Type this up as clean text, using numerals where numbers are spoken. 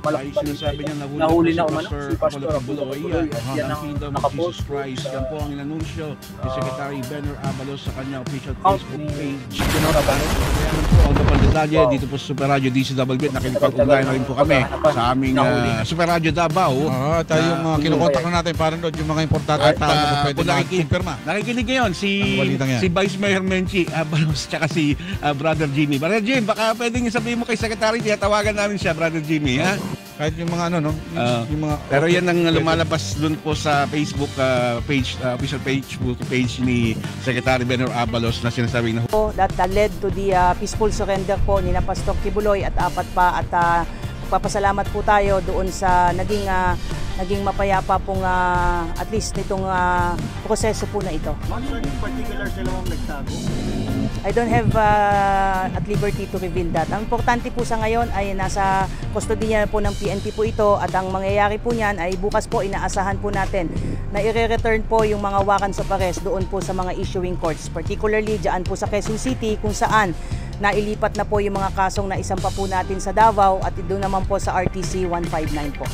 malaki Ay sinasabi niya nahuli na si umano Pastor si Pastor Apollo Kibuloy yan ng ang Kingdom of nakapost Jesus Christ. Yan po ang inanunsyo ni Secretary Benner Abalos sa kanyang official out Facebook ni page. General Abalo. Kaya po ang kapal detalye dito po sa Super Radio DCWB. Nakikipag-ugnayan na rin po kami sa aming Super Radio Davao. Tayo yung kinukontak na natin para doon yung mga importante At tao na pwede mag-confirma. nakikinig ngayon si Vice Mayor Menchi Abalos tsaka si Brother Jimmy. Brother Jim, baka pwedeng sabihin mo kay Secretary, tawagan namin siya, Brother Jimmy, ha? Kahit yung mga ano, no? Yung mga, Pero yan ang lumalabas dun po sa Facebook page, official page ni Secretary Benner Abalos na sinasabi na that led to the peaceful surrender po ni na Pastor Kibuloy at apat pa at papasalamat po tayo doon sa naging mapayapa pong at least nitong proseso po na ito. Particular sila ang nagtago. I don't have at liberty to reveal that. Ang importante po sa ngayon ay nasa kustodiya po ng PNP po ito at ang mangyayari po niyan ay bukas po inaasahan po natin na i-return po yung mga warrants of arrest doon po sa mga issuing courts, particularly dyan po sa Quezon City kung saan nailipat na po yung mga kasong na isampa po natin sa Davao at doon naman po sa RTC 159 po.